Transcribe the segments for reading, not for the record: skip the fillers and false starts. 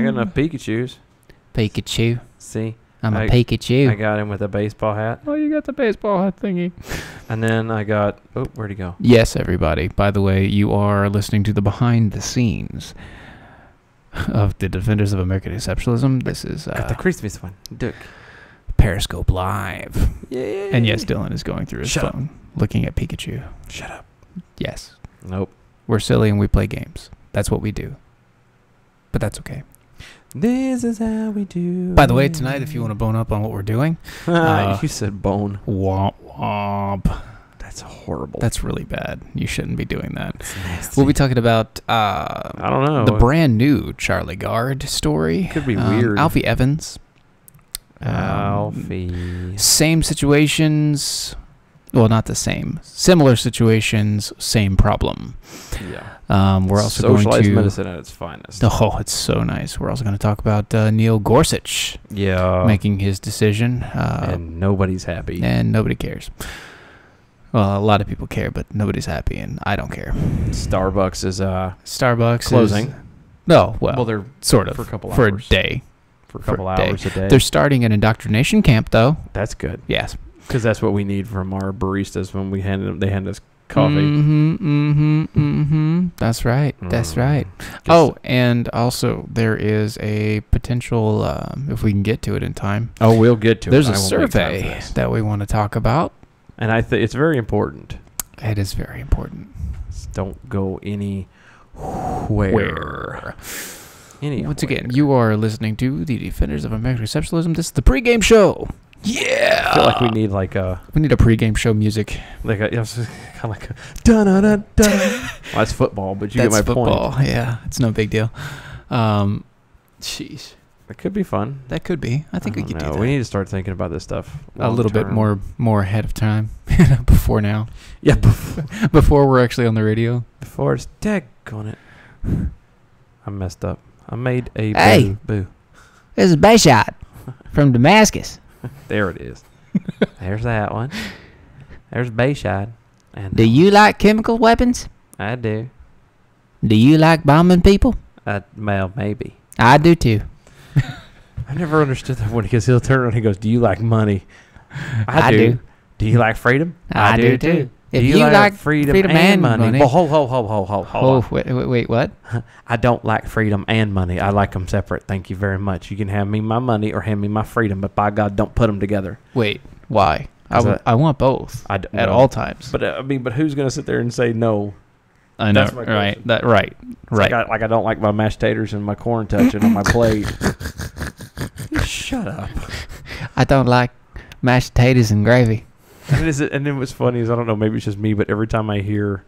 I got enough Pikachus. Pikachu. See? I'm a Pikachu. I got him with a baseball hat. Oh, you got the baseball hat thingy. And then I got... Oh, where'd he go? Yes, everybody. By the way, you are listening to the behind the scenes of the Defenders of American Exceptionalism. This is... got the Christmas one. Duke. Periscope Live. Yay. And yes, Dylan is going through his phone, looking at Pikachu. Shut up. Yes. Nope. We're silly and we play games. That's what we do. But that's okay. This is how we do. By the way, tonight, if you want to bone up on what we're doing... you said bone. Womp womp. That's horrible. That's really bad. You shouldn't be doing that. That's nasty. We'll be talking about... I don't know. The brand new Charlie Gard story. Could be weird. Alfie Evans. Alfie. Same situations... Well, not the same. Similar situations, same problem. Yeah. We're also Socialized going to... medicine at its finest. Oh, it's so nice. We're also going to talk about Neil Gorsuch making his decision. And nobody's happy. And nobody cares. Well, a lot of people care, but nobody's happy, and I don't care. Starbucks is closing. No, well, they're sort of. For a couple for hours. A day. For a couple hours a day. They're starting an indoctrination camp, though. That's good. Yes. Because that's what we need from our baristas when they hand us coffee. That's right. That's right. Oh, and also there is a potential, if we can get to it in time. Oh, we'll get to it. There's a survey that we want to talk about. And I think it's very important. It is very important. Don't go anywhere. Once again, you are listening to the Defenders of American Exceptionalism. This is the pregame show. Yeah. I feel like we need we need a pregame show music. Kind of like a da da da da. Well, that's football, but you get my football. point. Yeah, it's no big deal. Jeez. It could be fun. That could be. I think we could do that. We need to start thinking about this stuff a little bit more ahead of time. Before now. Yeah, before we're actually on the radio. Before it's on it. I messed up. I made a boo. This is Bayshot from Damascus. There it is. There's that one. There's Bayshot. And do you like chemical weapons? I do. Do you like bombing people? Well, maybe. I do too. I never understood that one because he'll turn around and he goes, "Do you like money?" I do. Do you like freedom? I do too. If you like freedom and money. Well, hold on. Wait, what? I don't like freedom and money. I like them separate. Thank you very much. You can hand me my money or hand me my freedom, but by God, don't put them together. Wait, why? I want both at all times. But but who's going to sit there and say no? I know, right? Right. Like I don't like my mashed taters and my corn touching on my plate. Shut up. I don't like mashed potatoes and gravy. And then what's funny is, I don't know, maybe it's just me, but every time I hear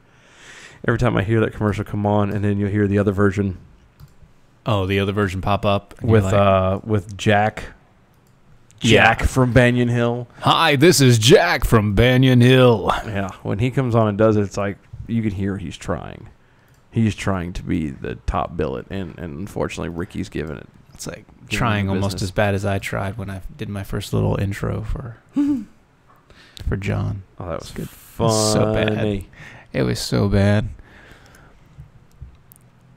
that commercial come on, and then you'll hear the other version. Oh, the other version pop up with Jack. Jack from Banyan Hill. Hi, this is Jack from Banyan Hill. Yeah, when he comes on and does it, it's like you can hear he's trying. He's trying to be the top billet, and unfortunately, Ricky's giving it. It's like trying almost as bad as I tried when I did my first little intro for John. Oh, that was good. Funny. So bad. It was so bad.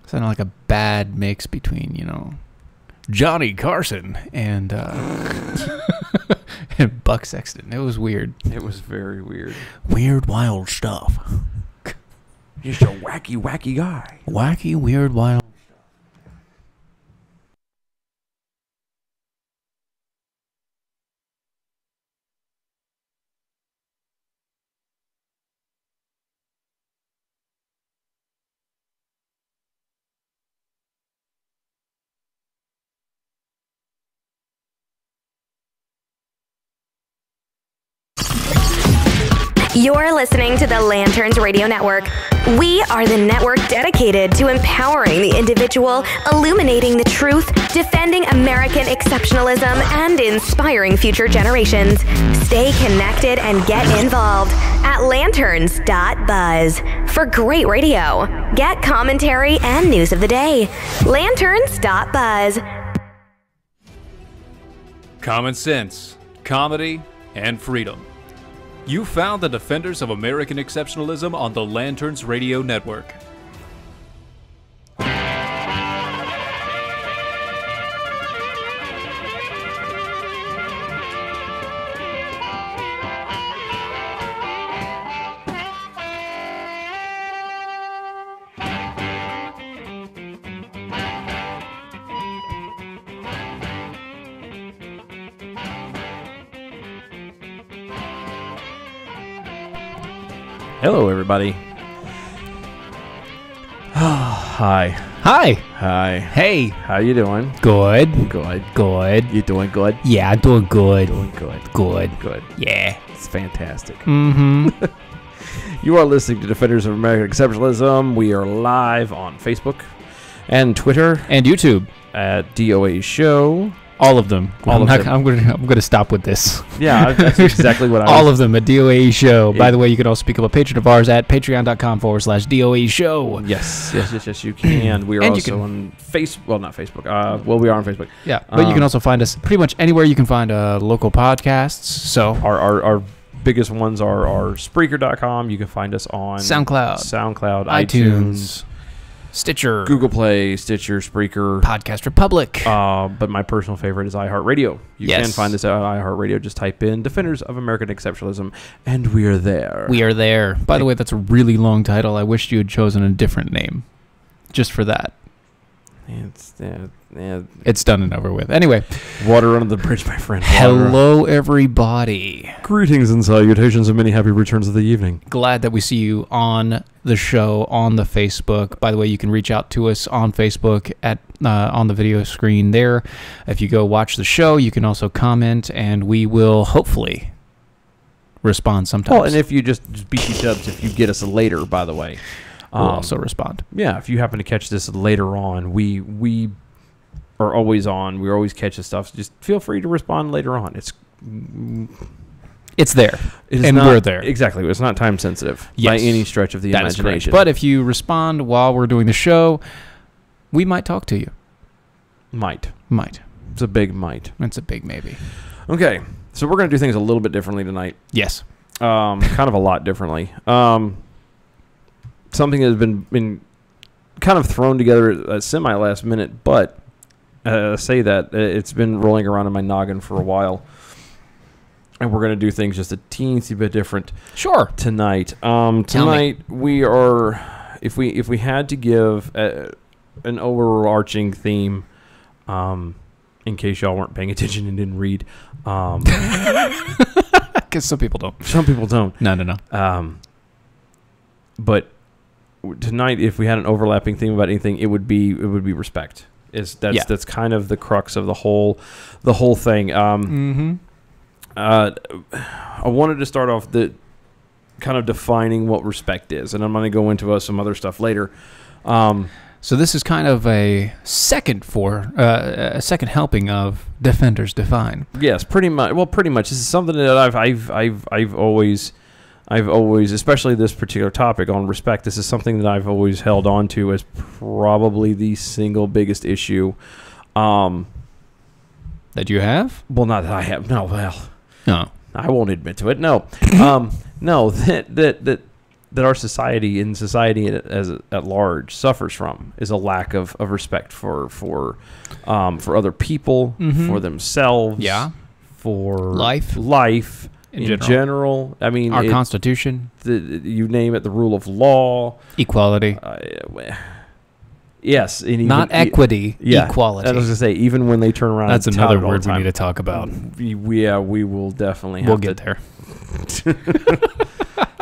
It sounded like a bad mix between, Johnny Carson and and Buck Sexton. It was weird. It was very weird. Weird, wild stuff. Just a wacky guy. Wacky, weird, wild. You're listening to the Lanterns Radio Network. We are the network dedicated to empowering the individual, illuminating the truth, defending American exceptionalism, and inspiring future generations. Stay connected and get involved at Lanterns.buzz for great radio. Get commentary and news of the day. Lanterns.buzz. Common sense, comedy, and freedom. You found the Defenders of American Exceptionalism on the Lanterns Radio Network. Hello, everybody. Hi. Hi. Hi. Hey. How you doing? Good. Good. Good. You doing good? Yeah, I'm doing good. Doing good. Good. Good. Yeah. It's fantastic. Mm-hmm. You are listening to Defenders of American Exceptionalism. We are live on Facebook and Twitter And YouTube. at DOA Show. All of them. All of them. I'm going to stop with this. Yeah, that's exactly what I was. All of them at DOA Show. By the way, you can also become a patron of ours at patreon.com/DOA Show. Yes, you can. We are And you also can- on Facebook. Well, not Facebook. Well, we are on Facebook. Yeah, but you can also find us pretty much anywhere you can find local podcasts. So Our biggest ones are Spreaker.com. You can find us on SoundCloud, iTunes, Stitcher, Google Play, Stitcher, Spreaker. Podcast Republic. But my personal favorite is iHeartRadio. You Yes. can find us at iHeartRadio. Just type in Defenders of American Exceptionalism, and we are there. We are there. By the way, that's a really long title. I wished you had chosen a different name. Just for that. It's done and over with. Anyway. Water under the bridge, my friend. Water. Hello, everybody. Greetings and salutations and many happy returns of the evening. Glad that we see you on the show, on the Facebook. By the way, you can reach out to us on Facebook at on the video screen there. If you go watch the show, you can also comment, and we will hopefully respond sometimes. Well, and if you just beat you dubs, if you get us later, by the way. We'll also respond. Yeah, if you happen to catch this later on, we are always on. We always catch this stuff. So just feel free to respond later on. It's there, It is and not, we're there. Exactly. It's not time sensitive by Yes. any stretch of the That is correct. imagination. But if you respond while we're doing the show, we might talk to you. Might. Might. It's a big might. It's a big maybe. Okay, so we're going to do things a little bit differently tonight. Yes. Kind of a lot differently. Something that has been kind of thrown together at semi-last minute, but say that it's been rolling around in my noggin for a while. And we're going to do things just a teensy bit different. Sure. Tonight. Tonight we are, if we had to give an overarching theme, in case y'all weren't paying attention and didn't read, Because some people don't. some people don't. No. But tonight, if we had an overlapping theme about anything, it would be respect. That's kind of the crux of the whole thing. I wanted to start off the kind of defining what respect is, and I'm going to go into some other stuff later. So this is kind of a second helping of Defenders Define. Yes, pretty much. Well, pretty much. This is something that I've always, especially this particular topic on respect. This is something that I've always held on to as probably the single biggest issue. That you have? Well, not that I have. No, well, No. I won't admit to it. No, no. That our society at large suffers from is a lack of respect for other people, for themselves, for life. In general, I mean, our Constitution, you name it, the rule of law, equality. Yes, and not equity, equality. I was going to say, even when they turn around, that's and another tout it all word the we time. need to talk about. We will definitely have We'll get there.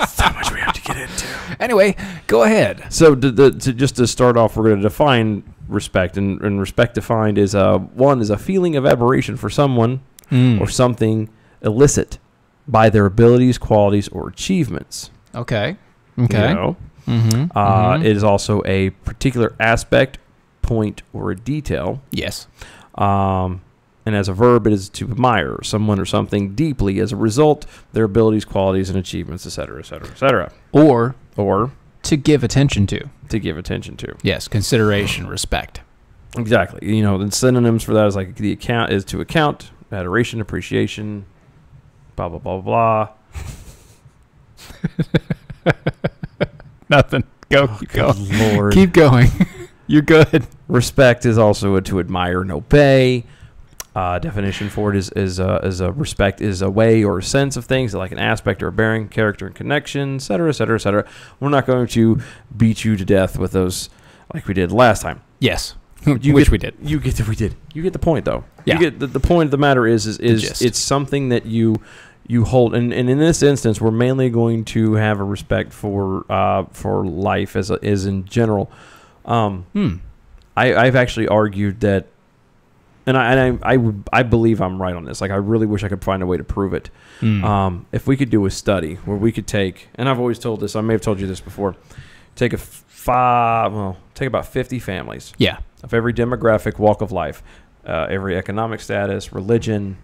So much we have to get into. Anyway, go ahead. So just to start off, we're going to define respect, and respect defined is one is a feeling of admiration for someone or something illicit by their abilities, qualities, or achievements. Okay. You know? It is also a particular aspect, point, or a detail. Yes. And as a verb, it is to admire someone or something deeply as a result, their abilities, qualities, and achievements, etc., etc., etc. Or to give attention to. To give attention to. Yes, consideration, respect. Exactly. You know, the synonyms for that is like the account is to account, adoration, appreciation, blah, blah, blah, blah. Nothing. Go. Oh, good Lord. Keep going. You're good. Respect is also to admire and obey. Definition for it is a respect is a way or a sense of things, like an aspect or a bearing, character and connection, etc., etc., etc. We're not going to beat you to death with those like we did last time. Yes. We did. You get the point, though. Yeah. You get the point of the matter is it's something that you you hold, and in this instance, we're mainly going to have a respect for life as in general. I've actually argued that, and I believe I'm right on this. Like, I really wish I could find a way to prove it. If we could do a study where we could take, and I've always told this, I may have told you this before, take about 50 families. Yeah. Of every demographic, walk of life, every economic status, religion,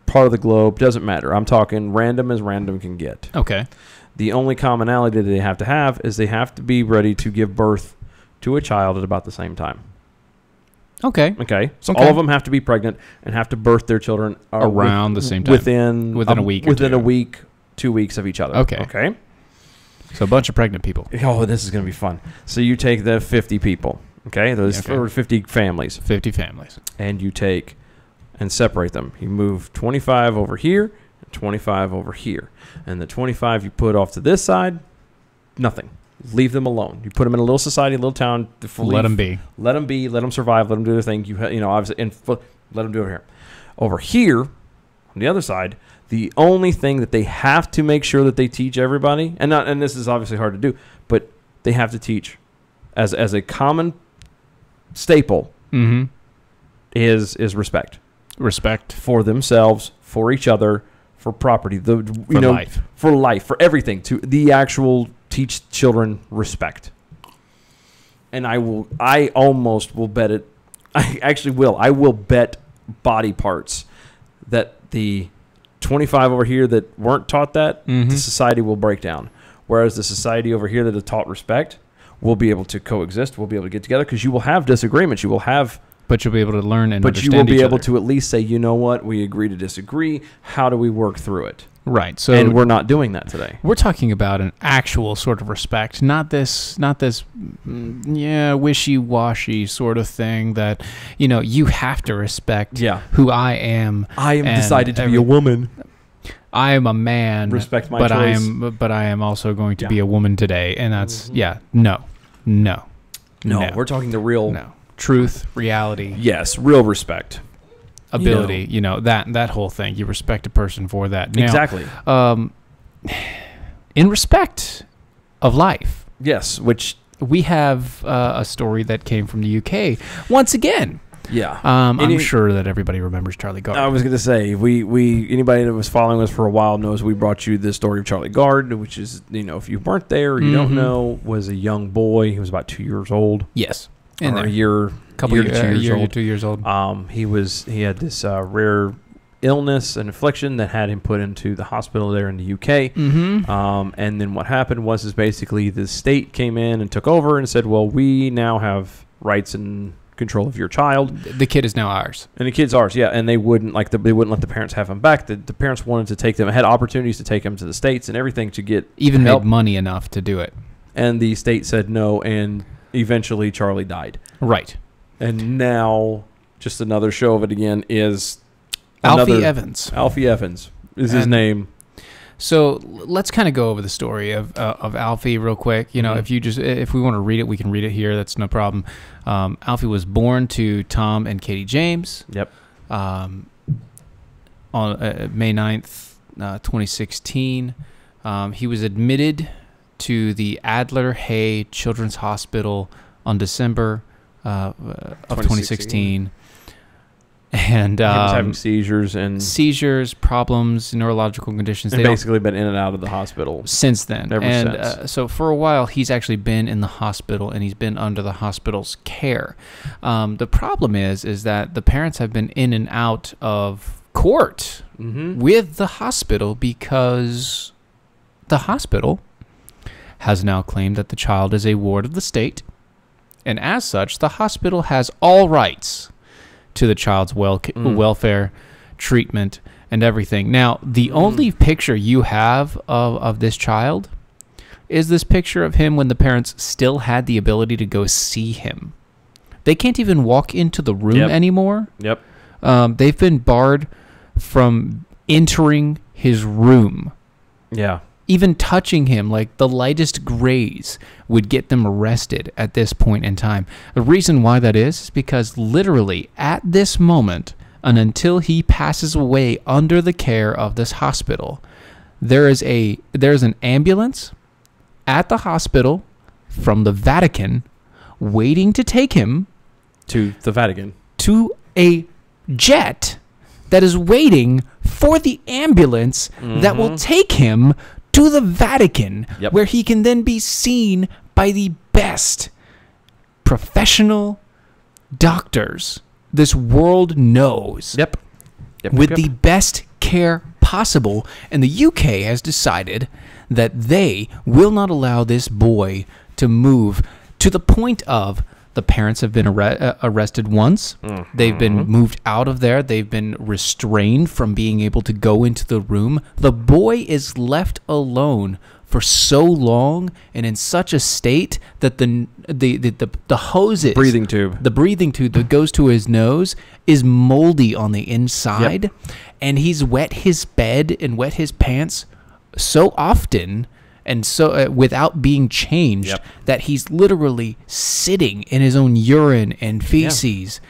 part of the globe, doesn't matter. I'm talking random as random can get. Okay. The only commonality that they have is they have to be ready to give birth to a child at about the same time. Okay. So all of them have to be pregnant and have to birth their children around the same time. Within a week. Within a week, 2 weeks of each other. Okay. So a bunch of pregnant people. Oh, this is going to be fun. So you take the 50 people. Okay. Those 50 families. 50 families. And you take and separate them. You move 25 over here and 25 over here. And the 25 you put off to this side, nothing. Leave them alone. You put them in a little society, a little town. Let them be. Let them be. Let them survive. Let them do their thing. Obviously, let them do it here. Over here, on the other side, the only thing that they have to make sure that they teach everybody, and this is obviously hard to do, but they have to teach as a common staple is respect. Respect for themselves, for each other, for property, life, for everything. To the actual teach children respect. And I almost will bet it. I actually will. I will bet body parts that the 25 over here that weren't taught that, the society will break down. Whereas the society over here that is taught respect will be able to coexist. We'll be able to get together because you will have disagreements. You will have. But you'll be able to learn and understand each other. But you will be able to at least say, you know what, we agree to disagree. How do we work through it? Right. So, and we're not doing that today. We're talking about an actual sort of respect, not this wishy-washy sort of thing that, you have to respect who I am. I am decided to be a woman. I am a man. Respect my choice. But I am also going to be a woman today. And that's, no. We're talking the real... No. Truth, reality. Yes, real respect. Ability, that whole thing. You respect a person for that. Now, exactly. In respect of life. Yes, which... We have a story that came from the UK. Once again. Yeah. I'm sure that everybody remembers Charlie Gard. I was going to say, we anybody that was following us for a while knows we brought you the story of Charlie Gard, which is, if you weren't there or you don't know, was a young boy. He was about 2 years old. Yes. Or a year to 2 years old. 2 years old. He had this rare illness and affliction that had him put into the hospital there in the UK. And then what happened was basically the state came in and took over and said, well, we now have rights and control of your child. The kid is now ours. And the kid's ours, yeah. And they wouldn't let the parents have him back. The parents wanted to take them, had opportunities to take him to the States and everything to get even help. Made money enough to do it. And the state said no, and eventually Charlie died. Right. And now, just another show of it again is Alfie Evans. Alfie Evans is his name. So let's kind of go over the story of Alfie real quick. If we want to read it, we can read it here. That's no problem. Alfie was born to Tom and Katie James. Yep. On May 9th, 2016. He was admitted to the Adler Hay Children's Hospital on December of 2016. And he was having seizures, problems, neurological conditions. And basically been in and out of the hospital since then. Since. So for a while, he's actually been in the hospital, and he's been under the hospital's care. The problem is that the parents have been in and out of court with the hospital because the hospital has now claimed that the child is a ward of the state, and as such, the hospital has all rights to the child's welfare, treatment, and everything. Now, the only picture you have of this child is this picture of him when the parents still had the ability to go see him. They can't even walk into the room anymore. Yep. They've been barred from entering his room. Yeah. Even touching him, like the lightest graze, would get them arrested at this point in time. The reason why that is because literally at this moment, and until he passes away under the care of this hospital. There's an ambulance at the hospital from the Vatican waiting to take him to the Vatican, to a jet that is waiting for the ambulance that will take him to the Vatican, where he can then be seen by the best professional doctors this world knows. With the best care possible. And the UK has decided that they will not allow this boy to move, to the point of the parents have been arrested once. They've been moved out of there. They've been restrained from being able to go into the room. The boy is left alone for so long and in such a state that the hoses, the breathing tube that goes to his nose is moldy on the inside, and he's wet his bed and wet his pants so often and so without being changed that he's literally sitting in his own urine and feces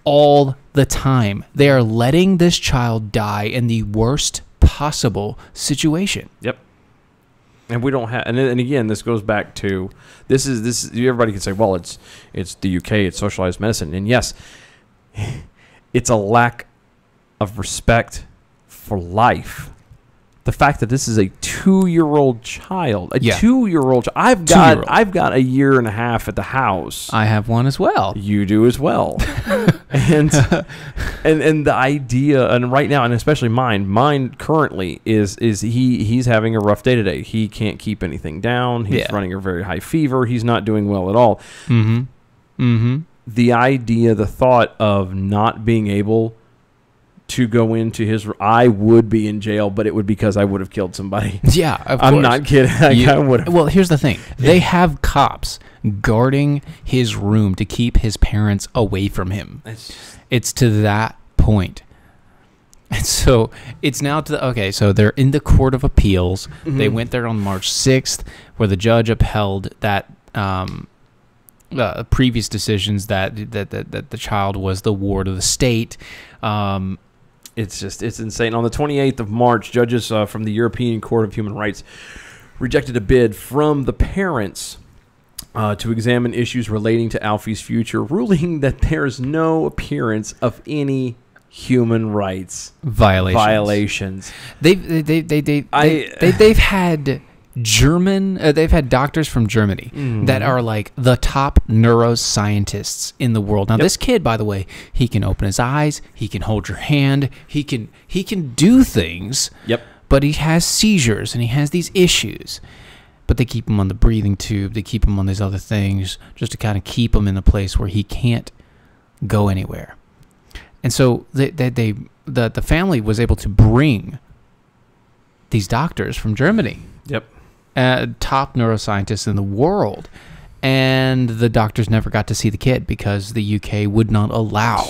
all the time. They are letting this child die in the worst possible situation. And we don't have, and again, this goes back to this. Everybody can say, well, it's the UK, it's socialized medicine, and yes, it's a lack of respect for life. The fact that this is a 2-year-old child, I've got a year and a half at the house. I have one as well. You do as well. and the idea, and right now, and especially mine currently is he's having a rough day today. He can't keep anything down. He's running a very high fever. He's not doing well at all. The idea, the thought of not being able to go into his, I would be in jail, but it would be because I would have killed somebody. Yeah, of course. I'm not kidding. I would have. Well, here's the thing. They have cops guarding his room to keep his parents away from him. It's to that point. And so it's now so they're in the Court of Appeals. They went there on March 6th, where the judge upheld that previous decisions that the child was the ward of the state. It's insane. On the 28th of March, judges from the European Court of Human Rights rejected a bid from the parents to examine issues relating to Alfie's future, ruling that there is no appearance of any human rights violations. They've had they've had doctors from Germany that are like the top neuroscientists in the world. Now, this kid, by the way, he can open his eyes, he can hold your hand, he can do things. But he has seizures and he has these issues. But they keep him on the breathing tube, they keep him on these other things just to kind of keep him in a place where he can't go anywhere. And so the family was able to bring these doctors from Germany. Top neuroscientists in the world, and the doctors never got to see the kid because the UK would not allow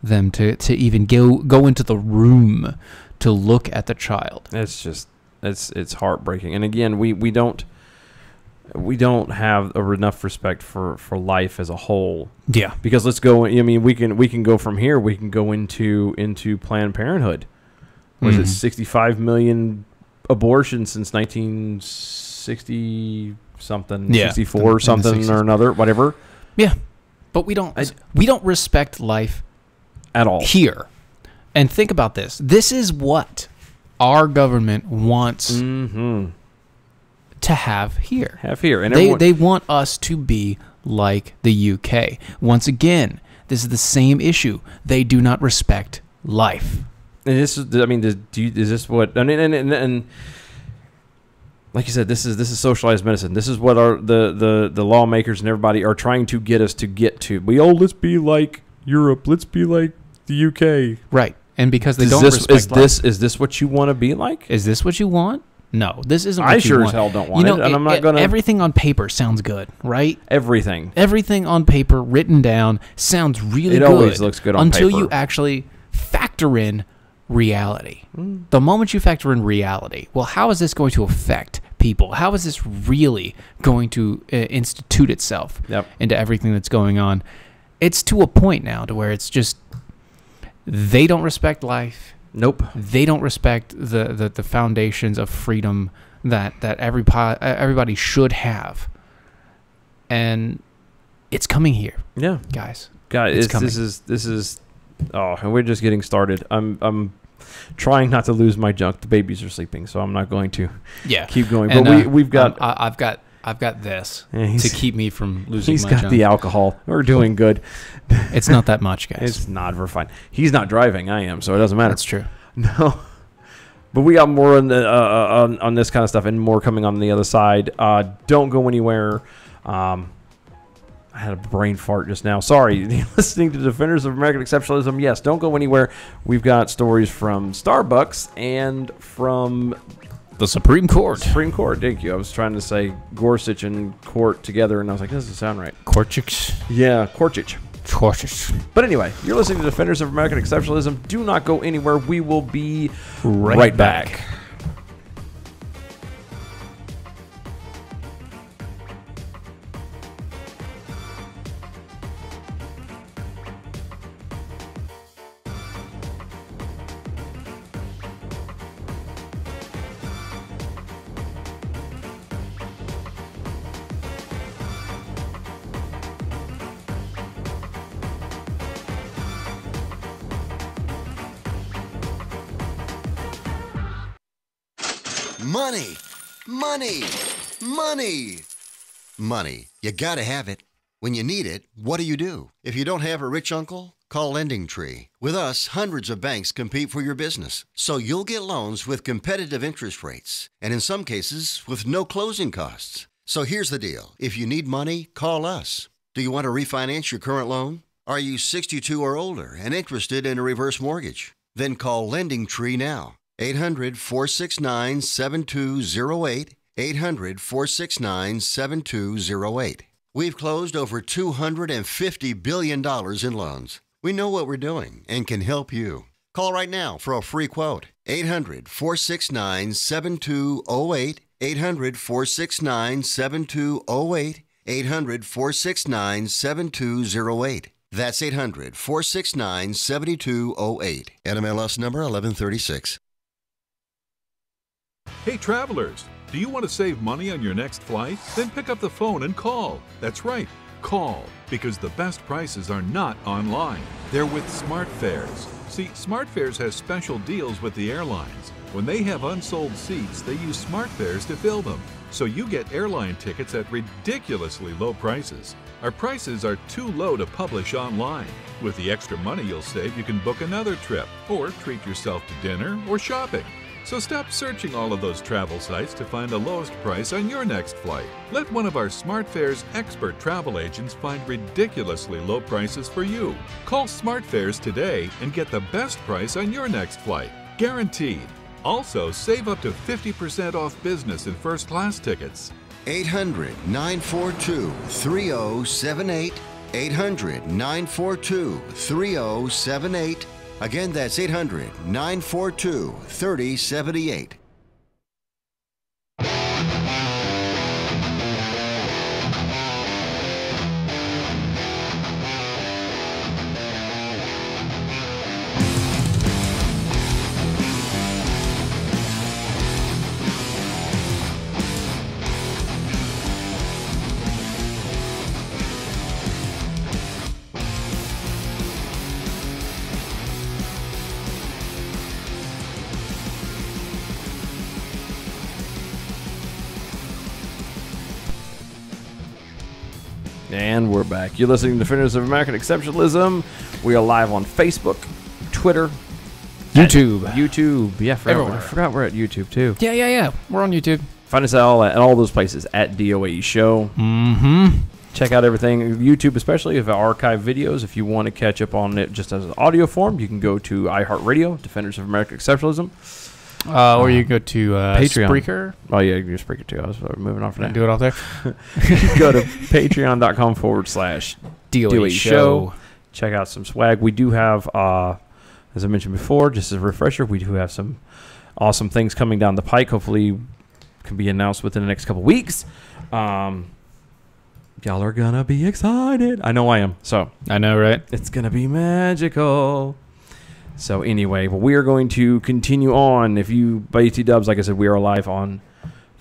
them to even go into the room to look at the child. It's heartbreaking. And again, we don't have enough respect for life as a whole. Because let's go. I mean, we can go from here. We can go into Planned Parenthood. Was it 65 million abortions since 1960 something, 64 something or another, whatever. But we don't respect life at all here. And think about this. This is what our government wants to have here. And they want us to be like the UK. Once again, this is the same issue. They do not respect life. And this is, I mean, is this what? And like you said, this is socialized medicine. This is what the lawmakers and everybody are trying to get us to get to. Let's be like Europe. Let's be like the UK. Right. And because they don't respect life. Is this what you want to be like? Is this what you want? No, this isn't what you want. I sure as hell don't want it, and I'm not going to... Everything on paper sounds good, right? Everything on paper, written down, sounds really good. It always looks good on paper. Until you actually factor in reality. The moment you factor in reality, well, how is this going to affect people? How is this really going to institute itself into everything that's going on? It's to a point now to where it's just... They don't respect life. Nope. They don't respect the foundations of freedom that everybody should have. And it's coming here. Yeah, guys. Guys, this is. Oh, and we're just getting started. I'm trying not to lose my junk. The babies are sleeping, so I'm not going to. Keep going. And, but we've got. I've got this to keep me from losing. He's my got junk. the alcohol. We're doing good. It's not that much, guys. It's not. We're fine. He's not driving. I am, so it doesn't matter. That's true. No. But we got more on the on this kind of stuff and more coming on the other side. Don't go anywhere. I had a brain fart just now. Sorry. You're listening to Defenders of American Exceptionalism. Yes, don't go anywhere. We've got stories from Starbucks and from the Supreme Court. Supreme Court. Thank you. I was trying to say Gorsuch and court together, and I was like, that doesn't sound right. Gorsuch. Yeah, Gorsuch. Gorsuch. But anyway, you're listening to Defenders of American Exceptionalism. Do not go anywhere. We will be right back. Money, money, money, money. You gotta have it. When you need it, what do? If you don't have a rich uncle, call Lending Tree. With us, hundreds of banks compete for your business, so you'll get loans with competitive interest rates, and in some cases, with no closing costs. So here's the deal. If you need money, call us. Do you want to refinance your current loan? Are you 62 or older and interested in a reverse mortgage? Then call Lending Tree now. 800-469-7208, 800-469-7208. We've closed over $250 billion in loans. We know what we're doing and can help you. Call right now for a free quote. 800-469-7208, 800-469-7208, 800-469-7208. That's 800-469-7208. NMLS number 1136. Hey travelers, do you want to save money on your next flight? Then pick up the phone and call. That's right, call, because the best prices are not online. They're with SmartFares. See, SmartFares has special deals with the airlines. When they have unsold seats, they use SmartFares to fill them. So you get airline tickets at ridiculously low prices. Our prices are too low to publish online. With the extra money you'll save, you can book another trip or treat yourself to dinner or shopping. So stop searching all of those travel sites to find the lowest price on your next flight. Let one of our SmartFares expert travel agents find ridiculously low prices for you. Call SmartFares today and get the best price on your next flight. Guaranteed. Also, save up to 50% off business and first class tickets. 800-942-3078. 800-942-3078. Again, that's 800-942-3078. And we're back. You're listening to Defenders of American Exceptionalism. We are live on Facebook, Twitter, YouTube. Yeah, Everywhere. I forgot we're at YouTube too. Yeah. We're on YouTube. Find us all at all those places at DOAE Show. Mm-hmm. Check out everything. YouTube, especially if archive videos. If you want to catch up on it just as an audio form, you can go to iHeartRadio, Defenders of American Exceptionalism. Or you go to Patreon. Spreaker. Oh, yeah, you can do Spreaker too. I was moving on from that. Do it off there. Go to patreon.com/DOAE Show. Check out some swag. We do have, as I mentioned before, just as a refresher, we do have some awesome things coming down the pike. Hopefully can be announced within the next couple weeks. Y'all are going to be excited. I know I am. So I know, right? it's going to be magical. So anyway, well, we are going to continue on. If you, by ET Dubs, like I said, we are live on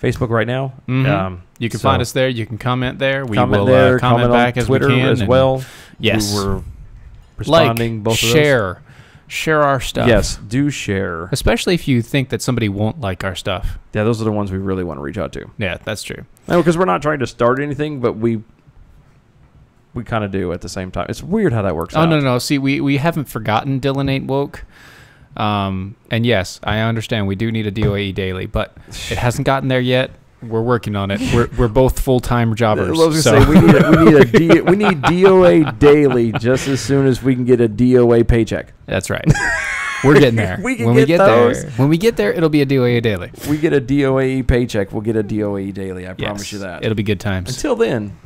Facebook right now. Mm-hmm. You can find us there. You can comment there. We comment will there, comment back as Twitter we can as well. Yes. We're responding both of those. Share our stuff. Yes, do share. Especially if you think that somebody won't like our stuff. Yeah, those are the ones we really want to reach out to. Yeah, that's true. No, because we're not trying to start anything, but we kind of do at the same time. It's weird how that works out. No. See, we haven't forgotten Dylan Ain't Woke. And yes, I understand we do need a DOAE daily, but it hasn't gotten there yet. We're working on it. We're both full-time jobbers. I was gonna say, we need DOA daily just as soon as we can get a DOA paycheck. That's right. We're getting there. When we get there, it'll be a DOA daily. We get a DOAE paycheck, we'll get a DOAE daily. I promise you that. It'll be good times. Until then,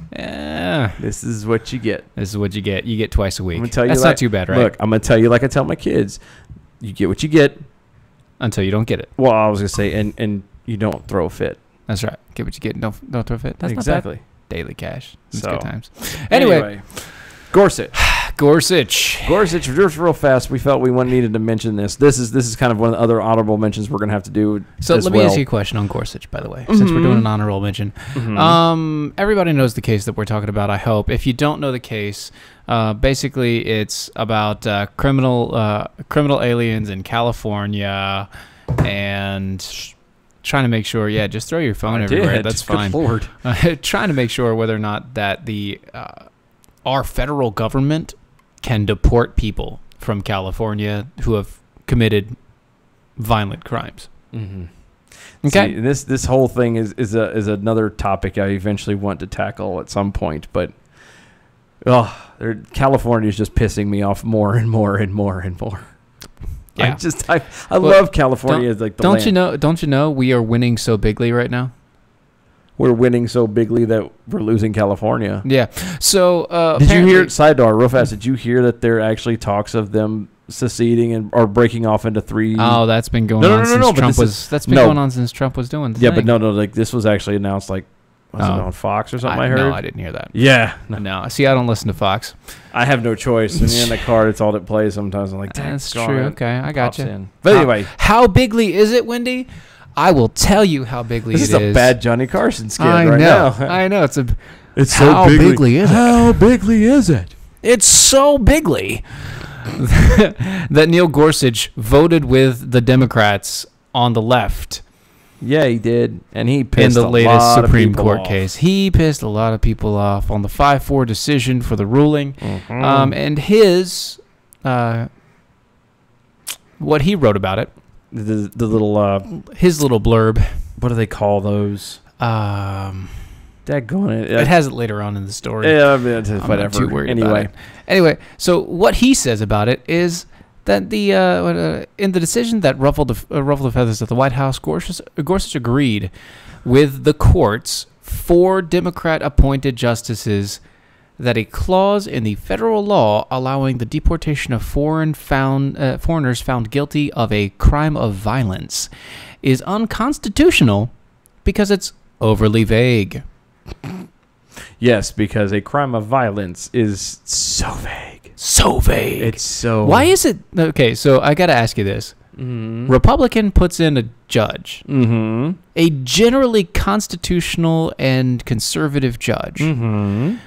this is what you get. This is what you get. You get twice a week. I'm gonna tell you That's not too bad, right? Look, I'm going to tell you like I tell my kids. You get what you get. Until you don't get it. Well, I was going to say, and you don't throw a fit. That's right. Get what you get. Don't throw a fit. That's exactly. Not bad. Daily cash. It's so, good times. Anyway. Gorsuch. Gorsuch, just real fast. We felt we needed to mention this. This is kind of one of the other honorable mentions we're going to have to do. So let me ask you a question on Gorsuch, by the way, since we're doing an honorable mention. Everybody knows the case that we're talking about, I hope. If you don't know the case, basically it's about criminal aliens in California and trying to make sure, just throw your phone everywhere. That's fine. Good Lord. Trying to make sure whether or not that our federal government can deport people from California who have committed violent crimes. Mm-hmm. Okay. See, this whole thing is another topic I eventually want to tackle at some point, but California is just pissing me off more and more and more and more. Yeah. I love California as like the land. Don't you know we are winning so bigly right now? We're winning so bigly that we're losing California. Yeah. So did you hear, sidebar real fast, did you hear that there are actually talks of them seceding or breaking off into three? Oh, that's been going on since Trump was going on since Trump was doing the thing. But no, like this was actually announced like was it on Fox or something I heard? No, I didn't hear that. Yeah. No. See, I don't listen to Fox. I have no choice. When you're in the car, it's all that plays sometimes. I'm like, that's true. Okay, I got you. In. But anyway. How bigly is it, Wendy? I will tell you how bigly it is. This is a bad Johnny Carson skit right now. I know. It's so how bigly. Bigly is it? How bigly is it? It's so bigly that Neil Gorsuch voted with the Democrats on the left. Yeah, he did. And he pissed in the latest Supreme Court off. case. He pissed a lot of people off on the 5-4 decision for the ruling. Mm-hmm. And his, what he wrote about it. The little his little blurb. What do they call those? Daggone it. It has it later on in the story. Yeah, whatever. I'm not too worried about it. Anyway, so what he says about it is that in the decision that ruffled the feathers at the White House, Gorsuch agreed with the court's 4 Democrat-appointed justices that a clause in the federal law allowing the deportation of foreigners found guilty of a crime of violence is unconstitutional because it's overly vague. Yes, because a crime of violence is so vague. So vague. It's so... Why is it... Okay, so I got to ask you this. Mm-hmm. Republican puts in a judge. Mm-hmm. A generally constitutional and conservative judge. Mm-hmm.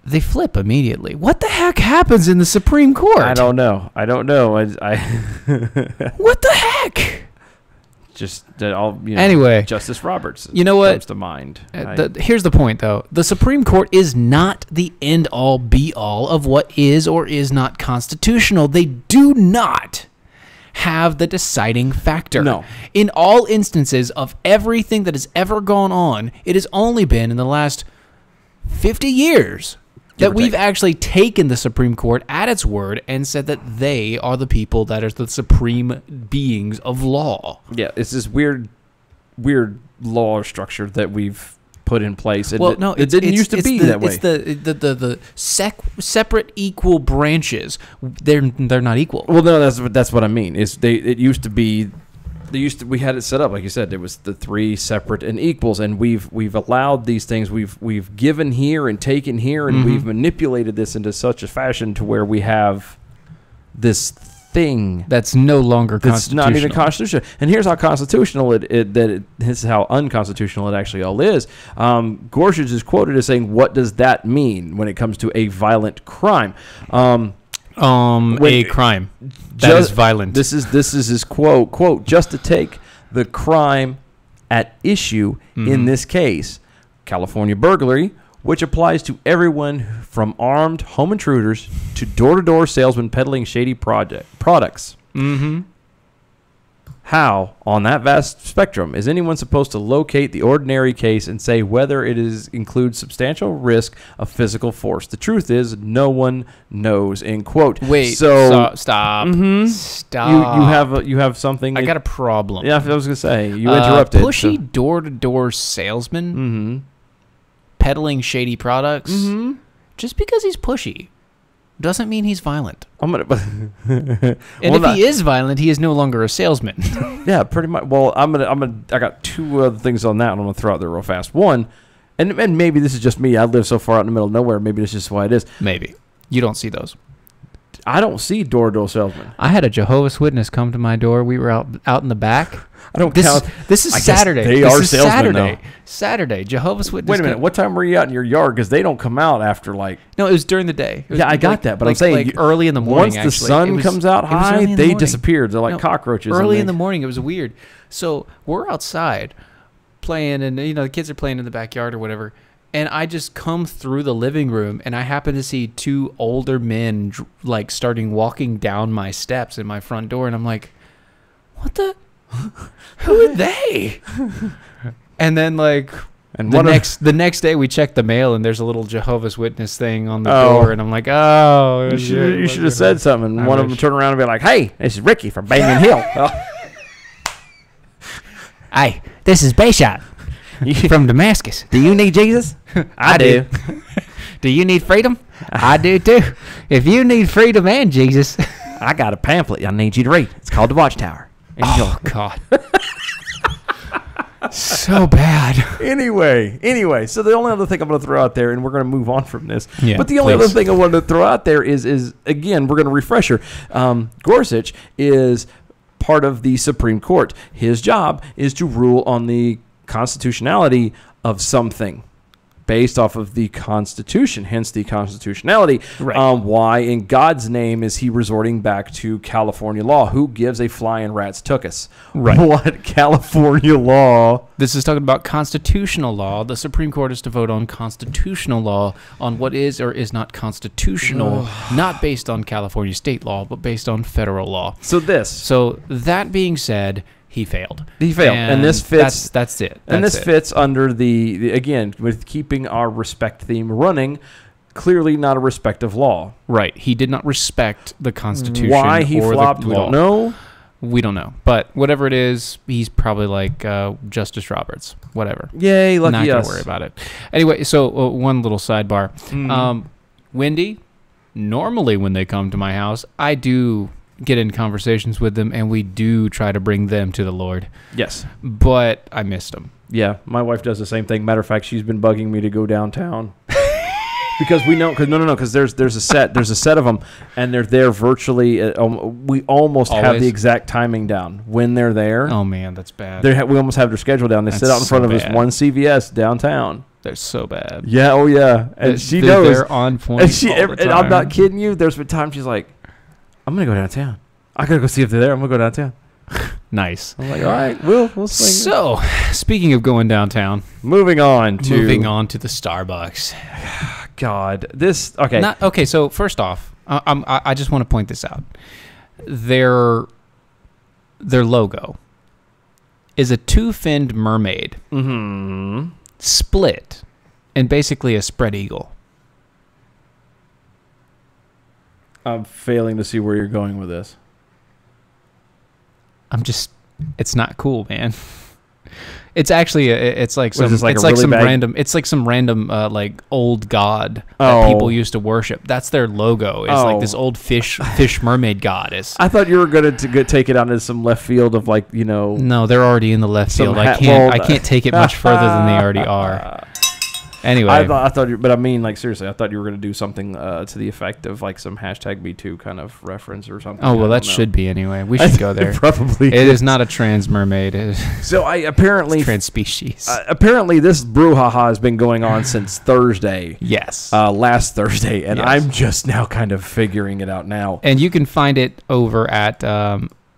They flip immediately. What the heck happens in the Supreme Court? I don't know. I What the heck? Just all. Anyway, Justice Roberts. You know what comes to mind? Here's the point, though. The Supreme Court is not the end-all, be-all of what is or is not constitutional. They do not have the deciding factor. No. In all instances of everything that has ever gone on, it has only been in the last 50 years that we've actually taken the Supreme Court at its word and said that they are the people that are the supreme beings of law. Yeah, it's this weird law structure that we've put in place. And it didn't used to be that way. It's the separate equal branches. They're not equal. Well, no, that's what I mean. It used to be. We had it set up like you said. It was the 3 separate and equals, and we've allowed these things. We've given here and taken here, and we've manipulated this into such a fashion to where we have this thing that's no longer constitutional. That's not even constitutional. And here's how constitutional this is how unconstitutional it actually all is. Gorsuch is quoted as saying, "What does that mean when it comes to a violent crime?" A crime that is violent. This is his quote. Quote: "Just to take the crime at issue in this case, California burglary, which applies to everyone from armed home intruders to door-to-door salesmen peddling shady products." Mm-hmm. How, on that vast spectrum, is anyone supposed to locate the ordinary case and say whether it includes substantial risk of physical force? The truth is, no one knows. End quote. Wait. So stop. Mm-hmm. Stop. You have something. I got a problem. Yeah, I was gonna say you interrupted. Pushy door-to-door salesman. Mm-hmm. Peddling shady products. Mm-hmm. Just because he's pushy doesn't mean he's violent. I'm gonna. He is violent, he is no longer a salesman. Yeah, pretty much. Well, I got two other things on that. I'm gonna throw out there real fast. One, and maybe this is just me. I live so far out in the middle of nowhere. Maybe that's just why it is. Maybe you don't see those. I don't see door-to-door salesmen. I had a Jehovah's Witness come to my door. We were out in the back. I don't count. This is Saturday. They are salesmen now. Saturday. Jehovah's Witness. Wait a minute. What time were you out in your yard? Because they don't come out after like. No, it was during the day. Yeah, I got that, but I'm saying early in the morning. Once the sun comes out high, they disappeared. They're like cockroaches. Early in the morning, it was weird. So we're outside playing, and the kids are playing in the backyard or whatever. And I just come through the living room, and I happen to see two older men like starting walking down my steps in my front door, and I'm like, "What the? Who are they?" And then the next day we check the mail, and there's a little Jehovah's Witness thing on the door, and I'm like, "Oh, you should have said something." And one of them turn around and be like, "Hey, this is Ricky from Banging Hill." Hey, this is Bayshot from Damascus. Do you need Jesus? I do. Do you need freedom? I do too. If you need freedom and Jesus, I got a pamphlet I need you to read. It's called The Watchtower. Oh, God. So bad. Anyway, so the only other thing I'm going to throw out there, and we're going to move on from this, but the only please. other thing I wanted to throw out there is again, we're going to refresh her. Gorsuch is part of the Supreme Court. His job is to rule on the constitutionality of something based off of the Constitution, hence the constitutionality. Right. Why in God's name is he resorting back to California law? Who gives a flying rat's tuchus? Right. What California law? This is talking about constitutional law. The Supreme Court is to vote on constitutional law, on what is or is not constitutional, not based on California state law, but based on federal law. So that being said, he failed. And this fits. That's it. And this fits under the again, with keeping our respect theme running, clearly not a respect of law. Right. He did not respect the Constitution. Why he flopped, we don't know. We don't know. But whatever it is, he's probably like Justice Roberts. Whatever. Yay, lucky us. Not going to worry about it. Anyway, so one little sidebar. Wendy, normally when they come to my house, I do get in conversations with them, and we do try to bring them to the Lord. Yes. But I missed them. Yeah, my wife does the same thing. Matter of fact, she's been bugging me to go downtown. Because we know, because there's a set of them, and they're there virtually. We almost have the exact timing down when they're there. Oh man, that's bad. We almost have their schedule down. They sit out in front of us, one CVS downtown. They're so bad. Yeah, oh yeah, and she knows. They're on point. And I'm not kidding you. There's been times she's like, "I'm gonna go downtown. I gotta go see if they're there. I'm gonna go downtown." Nice. I'm like, all right, we'll swing. So, speaking of going downtown, moving on to the Starbucks. God, this okay. Okay, so first off, I just want to point this out. Their logo is a two-finned mermaid, split, and basically a spread eagle. I'm failing to see where you're going with this. It's not cool, man. It's actually it's like some random like old god that people used to worship. That's their logo. It's like this old fish mermaid goddess. I thought you were going to take it out into some left field of like, you know. No, they're already in the left field. I can't take it much further than they already are. Anyway, I thought, but I mean, like seriously, I thought you were going to do something to the effect of like some hashtag #MeToo kind of reference or something. Oh well, that should be anyway. We should go there. Probably, it is not a trans mermaid. So I apparently trans species. Apparently, this brouhaha has been going on since Thursday. Yes, last Thursday, and yes. I'm just now kind of figuring it out now. And you can find it over at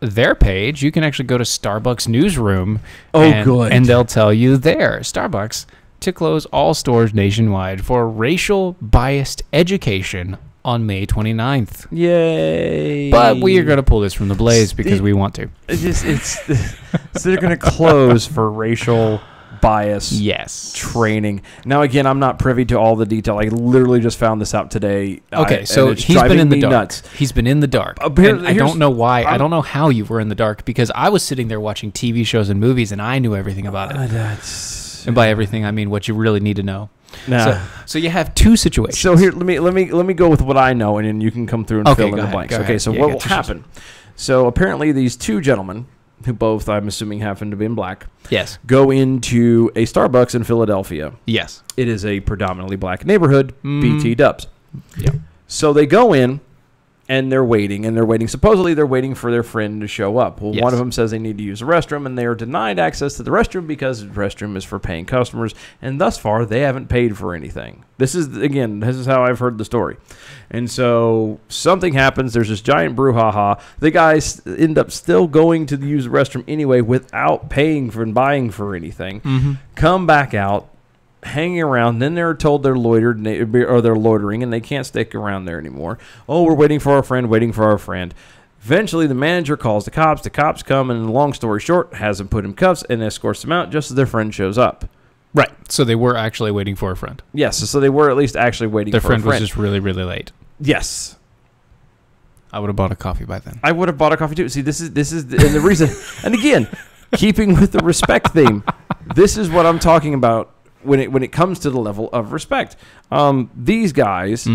their page. You can actually go to Starbucks Newsroom. Good. And they'll tell you there, Starbucks to close all stores nationwide for racial biased education on May 29th. Yay. But we are going to pull this from the blaze because we want to. So they're going to close for racial bias training. Now, again, I'm not privy to all the detail. I literally just found this out today. Okay, so he's been in the dark. Nuts. He's been in the dark. And I don't know why. I don't know how you were in the dark because I was sitting there watching TV shows and movies and I knew everything about it. And by everything, I mean what you really need to know. Nah. So you have two situations. So here, let me go with what I know, and then you can come through and fill in the blanks. Okay, so what will happen? So apparently, these two gentlemen, who both I'm assuming happen to be in black, go into a Starbucks in Philadelphia. Yes, it is a predominantly black neighborhood. BT Dubs. Yeah. So they go in. And they're waiting. Supposedly, they're waiting for their friend to show up. Well, one of them says they need to use the restroom, and they are denied access to the restroom because the restroom is for paying customers. And thus far, they haven't paid for anything. This is how I've heard the story. And so something happens. There's this giant brouhaha. The guys end up still going to use the restroom anyway without paying for and buying for anything. Mm-hmm. Come back out. Hanging around, then they're told they're loitered or they're loitering and they can't stick around there anymore. Oh, we're waiting for our friend. Eventually, the manager calls the cops. The cops come, and long story short, has them put in cuffs and escorts them out just as their friend shows up. Right. So they were actually waiting for a friend. Yes. So they were at least actually waiting for a friend. Their friend was just really, really late. Yes. I would have bought a coffee by then. I would have bought a coffee too. See, this is and the reason. And again, keeping with the respect theme, this is what I'm talking about. When it comes to the level of respect, these guys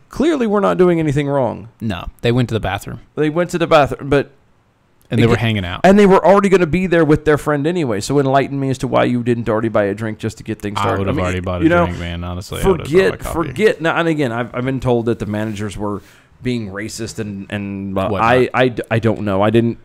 clearly were not doing anything wrong. No, they went to the bathroom. They went to the bathroom, and they were hanging out. And they were already going to be there with their friend anyway. So enlighten me as to why you didn't already buy a drink just to get things started. I would have already bought a drink, man. Honestly, forget. Now, and again, I've been told that the managers were being racist, and I don't know. I didn't.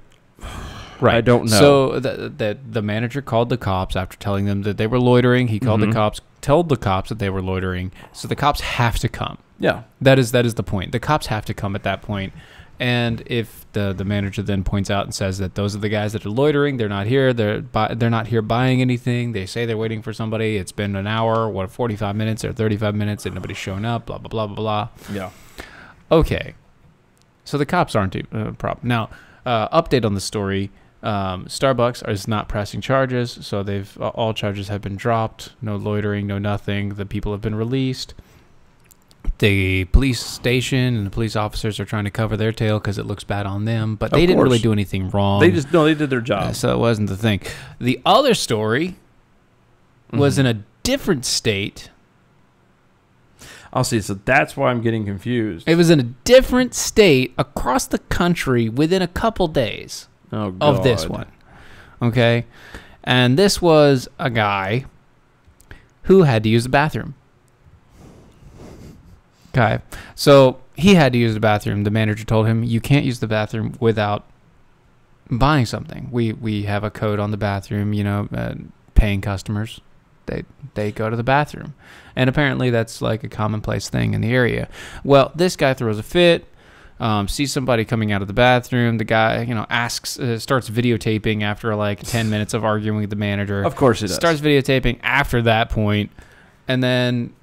Right. I don't know. So the manager called the cops after telling them that they were loitering. He called the cops, told the cops that they were loitering. So the cops have to come. Yeah. That is the point. The cops have to come at that point. And if the manager then points out and says that those are the guys that are loitering, they're not here. They're not here buying anything. They say they're waiting for somebody. It's been an hour, 45 minutes or 35 minutes, and nobody's shown up. Blah blah blah blah blah. Yeah. Okay. So the cops aren't a problem. Now, update on the story. Starbucks is not pressing charges, so all charges have been dropped. No loitering, no nothing. The people have been released. The police station and the police officers are trying to cover their tail because it looks bad on them, but they didn't really do anything wrong. They did their job. So it wasn't the thing. The other story was in a different state. I'll see. So that's why I'm getting confused. It was in a different state across the country within a couple days. Of this one. Okay? And this was a guy who had to use the bathroom. Okay? So he had to use the bathroom. The manager told him, you can't use the bathroom without buying something. We have a code on the bathroom, paying customers. They go to the bathroom. And apparently that's like a commonplace thing in the area. Well, this guy throws a fit. Sees somebody coming out of the bathroom. The guy, starts videotaping after like 10 minutes of arguing with the manager. Of course he does. Starts videotaping after that point, and then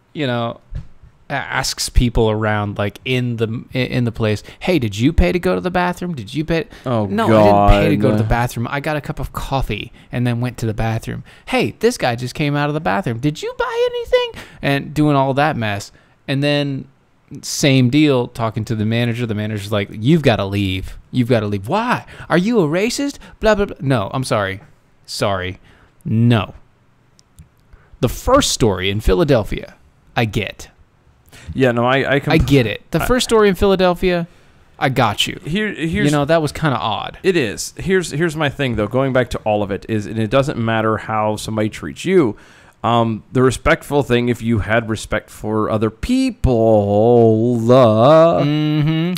asks people around like in the place, hey, did you pay to go to the bathroom? Did you pay? Oh no, God. I didn't pay to go to the bathroom. I got a cup of coffee and then went to the bathroom. Hey, this guy just came out of the bathroom. Did you buy anything? And doing all that mess, and then. Same deal, talking to the manager. The manager's like, you've got to leave. You've got to leave. Why? Are you a racist? Blah, blah, blah. No, I'm sorry. No. The first story in Philadelphia, I get. Yeah, no, I get it. The first story in Philadelphia, I got you. Here's that was kind of odd. It is. Here's my thing, though. Going back to all of it, and it doesn't matter how somebody treats you. The respectful thing, if you had respect for other people,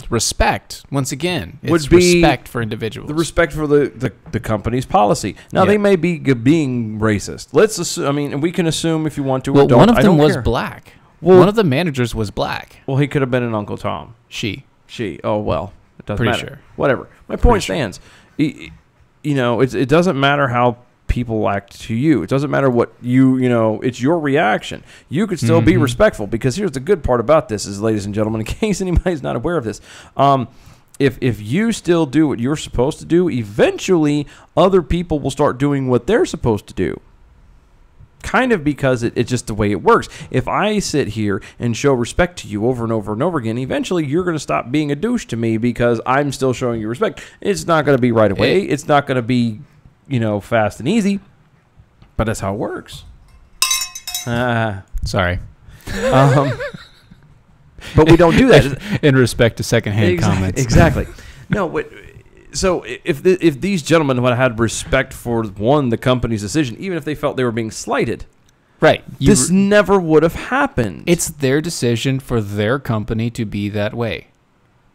respect, once again, would it's be respect for individuals. The respect for the company's policy. Now, they may be being racist. Let's assume, I mean, we can assume if you want to. Well, or don't. one of them was care. black. Well, one of the managers was black. Well, he could have been an Uncle Tom. She. Oh, well, it doesn't Pretty matter. sure. Whatever. My point stands. You know, it doesn't matter how people act to you. It doesn't matter what it's your reaction. You could still be respectful, because here's the good part about this is, ladies and gentlemen, in case anybody's not aware of this, if you still do what you're supposed to do, eventually other people will start doing what they're supposed to do. Kind of because it's just the way it works. If I sit here and show respect to you over and over and over again, eventually you're going to stop being a douche to me because I'm still showing you respect. It's not going to be right away. It's not going to be fast and easy, but that's how it works. Sorry. But we don't do that. In respect to secondhand comments. Exactly. No, so if these gentlemen would have had respect for, the company's decision, even if they felt they were being slighted, right, this never would have happened. It's their decision for their company to be that way.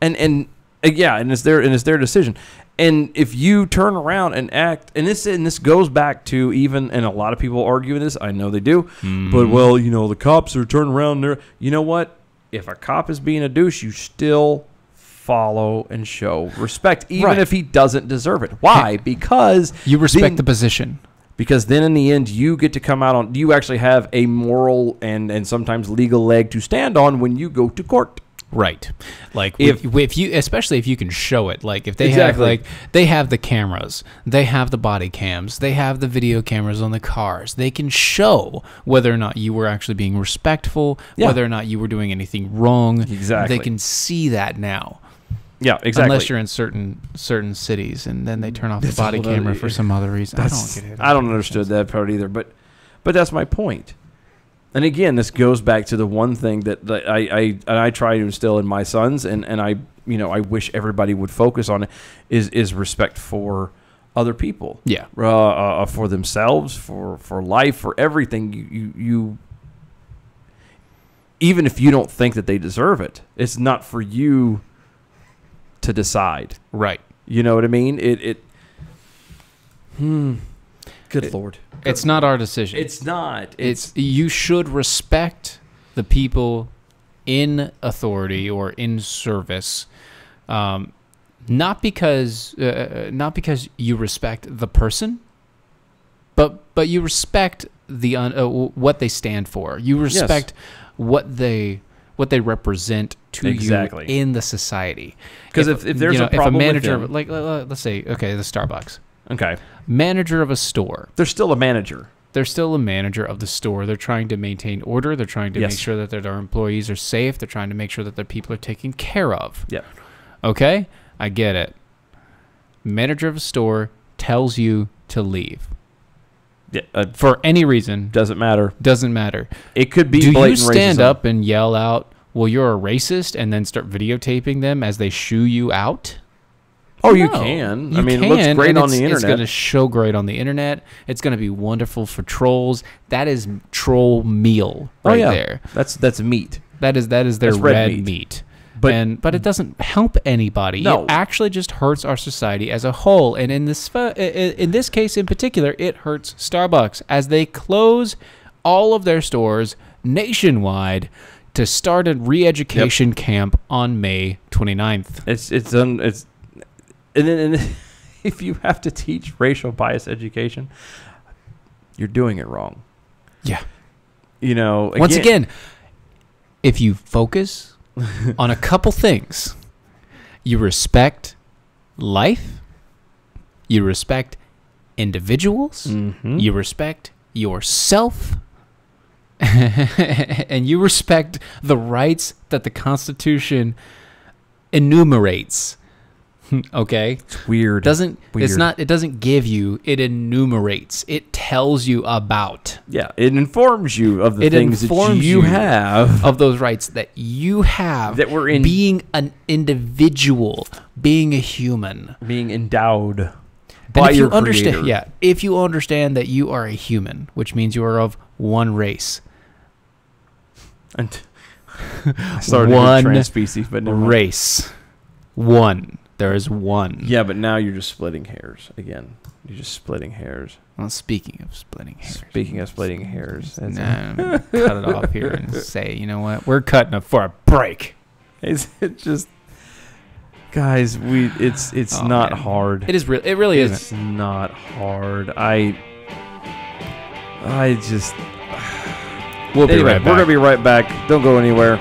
And it's their decision. And if you turn around and act, and this goes back to even, and a lot of people argue this, I know they do, but the cops are turning around there. You know what? If a cop is being a douche, you still follow and show respect, even if he doesn't deserve it. Why? Because you respect the position. Because then in the end, you get to come out on, you actually have a moral and sometimes legal leg to stand on when you go to court. Right. Like if you, especially if you can show it, like if they have they have the cameras, they have the body cams, they have the video cameras on the cars. They can show whether or not you were actually being respectful, whether or not you were doing anything wrong. Exactly. They can see that now. Yeah, exactly. Unless you're in certain cities, and then they turn off the body camera for some other reason. I don't get it. I don't understand that part either, but that's my point. And again, this goes back to the one thing that I try to instill in my sons, and I wish everybody would focus on it, is respect for other people. Yeah. For themselves, for life, for everything. You even if you don't think that they deserve it, it's not for you to decide. Right. You know what I mean? Good Lord. It's not our decision. It's not. It's you should respect the people in authority or in service, not because you respect the person, but you respect the what they stand for. You respect what they represent to you in the society. Because if there's a problem, if a manager, with them, like let's say, the Starbucks. Okay. Manager of a store. They're still a manager. They're still a manager of the store. They're trying to maintain order. They're trying to make sure that their employees are safe. They're trying to make sure that their people are taken care of. Yeah. Okay? I get it. Manager of a store tells you to leave. Yeah. For any reason. Doesn't matter. Doesn't matter. It could be Do blatant you stand racism. up and yell out, well, you're a racist, and then start videotaping them as they shoo you out? Oh, you can. It looks great on the internet. It's going to show great on the internet. It's going to be wonderful for trolls. That is troll meal there. That's meat. That is their red meat. But it doesn't help anybody. No. It actually just hurts our society as a whole. And in this case in particular, it hurts Starbucks as they close all of their stores nationwide to start a re-education camp on May 29th. And then if you have to teach racial bias education, you're doing it wrong. Yeah. Once again, if you focus on a couple things, you respect life, you respect individuals, you respect yourself, and you respect the rights that the Constitution enumerates. Okay, it's weird. It doesn't give you. It enumerates. It tells you about. Yeah, it informs you of the things that you have, of those rights that you have, that we're in, being an individual, being a human, being endowed by your creator. If you understand that you are a human, which means you are of one race. And I started with trans-species, but never mind. Race. One. There is one. Yeah, but now you're just splitting hairs again. You're just splitting hairs. Well, speaking of splitting hairs. Nah, cut it off here and say, you know what? We're cutting it for a break. It's just, guys, it's not man. hard. It is. It really isn't. It's not hard. I just. We'll be right back. We're gonna be right back. Don't go anywhere.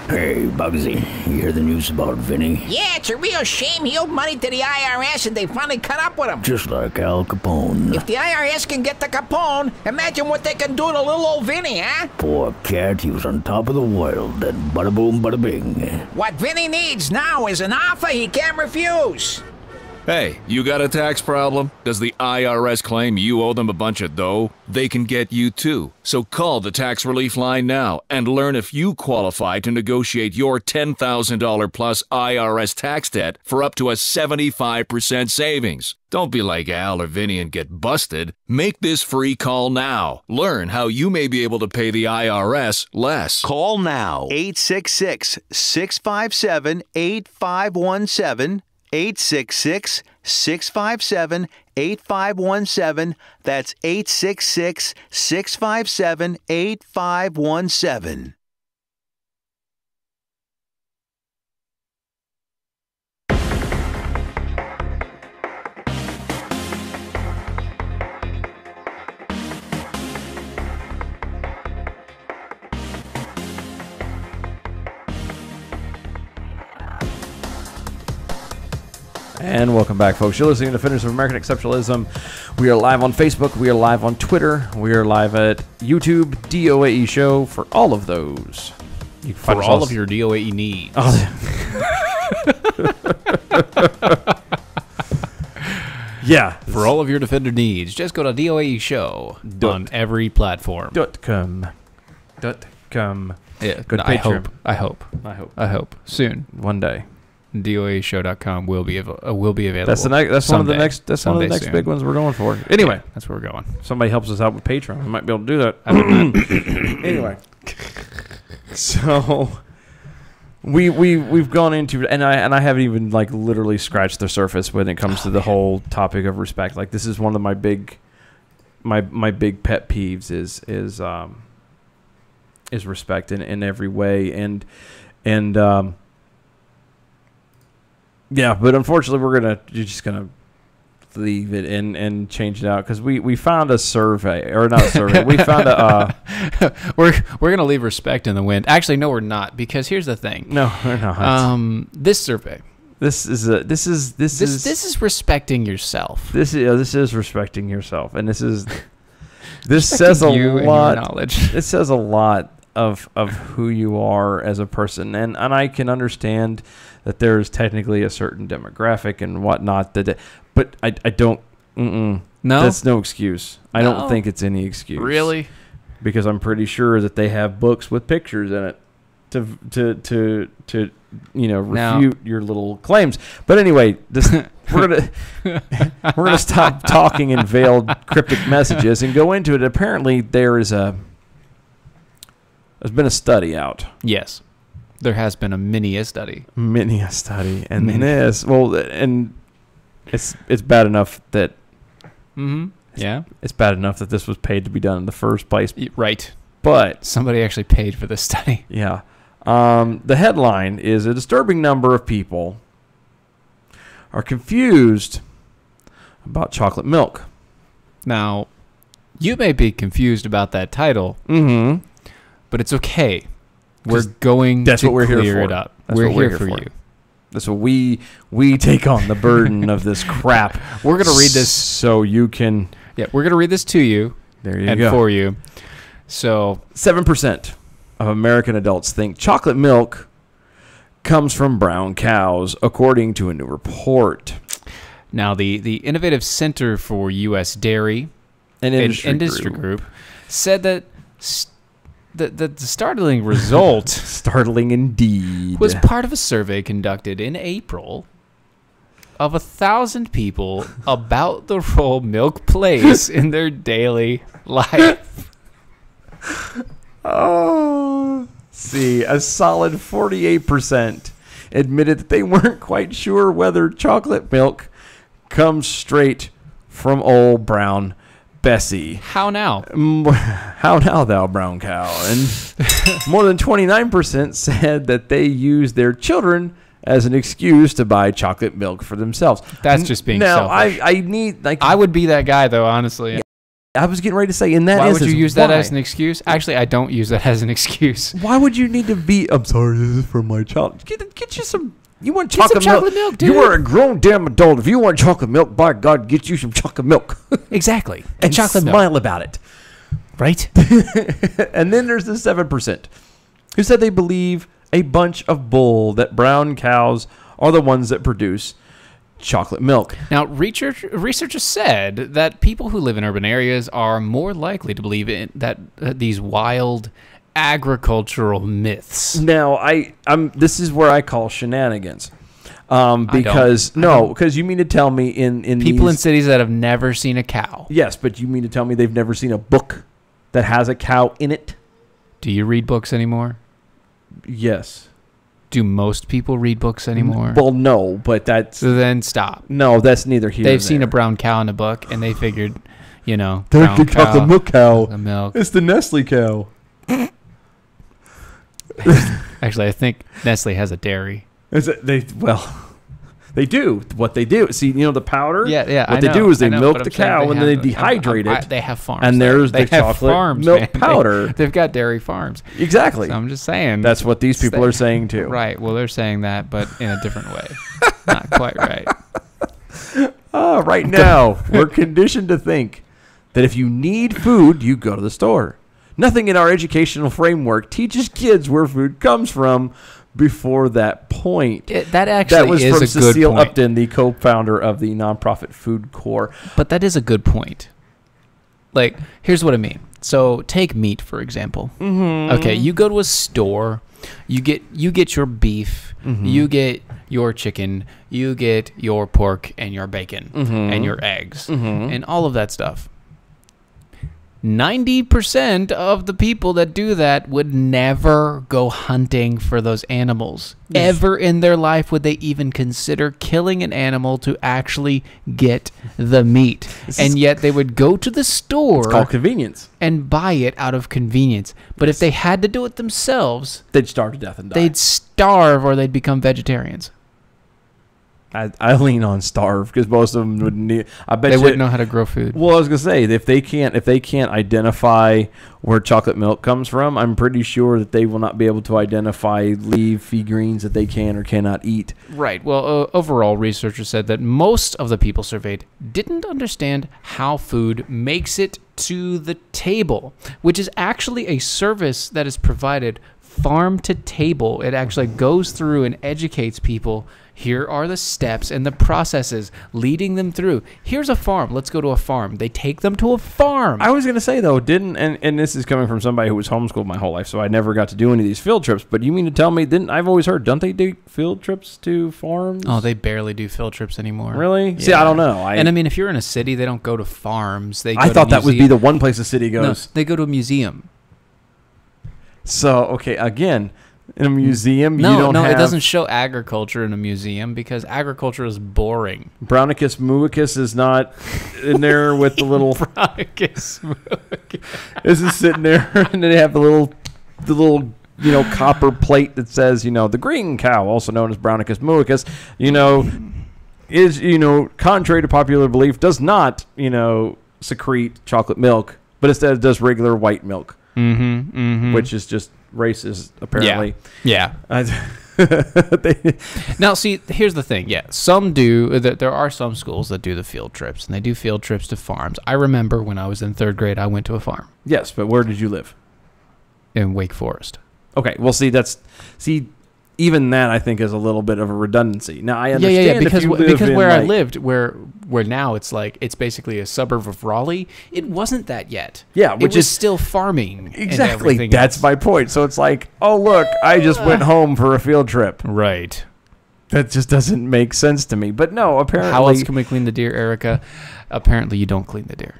Hey, Bugsy, you hear the news about Vinny? Yeah, it's a real shame he owed money to the IRS and they finally cut up with him. Just like Al Capone. If the IRS can get to Capone, imagine what they can do to little old Vinny, huh? Poor cat, he was on top of the world, and bada boom, bada bing. What Vinny needs now is an offer he can't refuse. Hey, you got a tax problem? Does the IRS claim you owe them a bunch of dough? They can get you too. So call the tax relief line now and learn if you qualify to negotiate your $10,000 plus IRS tax debt for up to a 75% savings. Don't be like Al or Vinny and get busted. Make this free call now. Learn how you may be able to pay the IRS less. Call now. 866-657-8517. 866-657-8517. That's 866-657-8517. And welcome back, folks. You're listening to Defenders of American Exceptionalism. We are live on Facebook. We are live on Twitter. We are live at YouTube, DOAE Show, for all of those. You can for all of your DOAE needs. Yeah. For all of your Defender needs, just go to DOAE Show on every platform. .com. Yeah. Good. No, I hope. Soon. One day. DOAShow.com will be available. That's one of the next big ones we're going for. Anyway, yeah, that's where we're going. If somebody helps us out with Patreon, we might be able to do that. Anyway, so we've gone into, and I haven't even like literally scratched the surface when it comes to the whole topic of respect. Like, this is one of my big big pet peeves is respect in every way, and yeah, but unfortunately, you're just gonna leave it and change it out because we found a survey, or not a survey. We found a we're gonna leave respect in the wind. Actually, no, we're not, because here's the thing. No, we're not. This survey. This is respecting yourself. This is respecting yourself, and this says a lot. Knowledge. It says a lot of who you are as a person, and I can understand that there is technically a certain demographic and whatnot but I don't. No, that's no excuse. I don't think it's any excuse. Really? Because I'm pretty sure that they have books with pictures in it to refute your little claims. But anyway, we're gonna stop talking in veiled cryptic messages and go into it. Apparently, there's been a study out. Yes. There has been a mini study. And it's bad enough that it's bad enough that this was paid to be done in the first place. Right. But somebody actually paid for this study. Yeah. The headline is: a disturbing number of people are confused about chocolate milk. Now, you may be confused about that title. Mm-hmm. But it's okay. We're going to clear it up. We're here for you. That's what we take on the burden of this crap. We're going to read this so you can. Yeah, we're going to read this to you. There you go. And for you. So 7% of American adults think chocolate milk comes from brown cows, according to a new report. Now, the Innovative Center for U.S. Dairy and Industry Group said that the startling result, startling indeed, was part of a survey conducted in April of 1,000 people about the role milk plays in their daily life. Oh, see, a solid 48% admitted that they weren't quite sure whether chocolate milk comes straight from old brown Bessie. How now? How now, thou brown cow? And more than 29% said that they use their children as an excuse to buy chocolate milk for themselves. That's just being selfish. Now, I need, like... I would be that guy, though, honestly. I was getting ready to say, in that Why would you use that as an excuse? Actually, I don't use that as an excuse. Why would you need to be... I'm sorry, this is for my child. Get you some... You want Get chocolate milk, dude. You are a grown damn adult. If you want chocolate milk, by God, get you some chocolate milk. Exactly. And chocolate smile milk. about it. Right? And then there's the 7% who said they believe a bunch of bull that brown cows are the ones that produce chocolate milk. Now, researchers said that people who live in urban areas are more likely to believe in that these wild agricultural myths. Now, this is where I call shenanigans. Because you mean to tell me in people in cities that have never seen a cow. Yes, but you mean to tell me they've never seen a book that has a cow in it? Do you read books anymore? Yes. Do most people read books anymore? Well, no, but that's... So then stop. No, that's neither here nor there. They've seen a brown cow in a book, and they figured, there's brown cow, the milk cow. The milk. It's the Nestle cow. Actually, I think Nestle has a dairy. They do. What they do, see, the powder. Yeah. What they do is they milk the cow and then they dehydrate it. They have farms, and there's the chocolate milk powder. They've got dairy farms. Exactly. So I'm just saying. That's what these people are saying too. Right. Well, they're saying that, but in a different way. Not quite right. Right now, we're conditioned to think that if you need food, you go to the store. Nothing in our educational framework teaches kids where food comes from before that point. That was from a Cecile good point. Upton, the co-founder of the nonprofit Food Corps. But that is a good point. Like, here's what I mean. So take meat, for example. Mm-hmm. Okay, you go to a store, you get your beef, mm-hmm. you get your chicken, you get your pork and your bacon mm-hmm. and your eggs mm-hmm. and all of that stuff. 90% of the people that do that would never go hunting for those animals. Ever in their life would they even consider killing an animal to actually get the meat. And yet they would go to the store. It's called convenience. And buy it out of convenience. But if they had to do it themselves, they'd starve to death and die. They'd starve or they'd become vegetarians. I lean on starve because most of them would need. I bet they wouldn't know how to grow food. Well, I was gonna say if they can't identify where chocolate milk comes from, I'm pretty sure that they will not be able to identify leafy greens that they can or cannot eat. Right. Well, overall, researchers said that most of the people surveyed didn't understand how food makes it to the table, which is actually a service that is provided farm to table. It actually goes through and educates people. Here are the steps and the processes leading them through. Here's a farm. Let's go to a farm. They take them to a farm. I was going to say, though, and this is coming from somebody who was homeschooled my whole life, so I never got to do any of these field trips. But you mean to tell me, I've always heard, don't they do field trips to farms? Oh, they barely do field trips anymore. Really? Yeah. See, I don't know. And I mean, if you're in a city, they don't go to farms. They go I thought to that would be the one place the city goes. No, they go to a museum. So, okay, again, in a museum, you don't have... No, it doesn't show agriculture in a museum because agriculture is boring. Brownicus muicus is not in there with the little... Brownicus muicus. This is sitting there, and they have the little copper plate that says, the green cow, also known as Brownicus muicus, is, contrary to popular belief, does not, secrete chocolate milk, but instead it does regular white milk. Mm-hmm, mm-hmm. Which is just racist, apparently. Yeah. Now, see, here's the thing. Yeah, some do. There are some schools that do the field trips, and they do field trips to farms. I remember when I was in 3rd grade, I went to a farm. Yes, but where did you live? In Wake Forest. Okay, well, even that I think is a little bit of a redundancy. Now I understand because because where I lived, where now it's basically a suburb of Raleigh. It wasn't that yet. Yeah, which is still farming. Exactly, that's my point. So it's like, oh look, I just went home for a field trip. Right. That just doesn't make sense to me. But no, apparently... How else can we clean the deer, Erica? Apparently you don't clean the deer.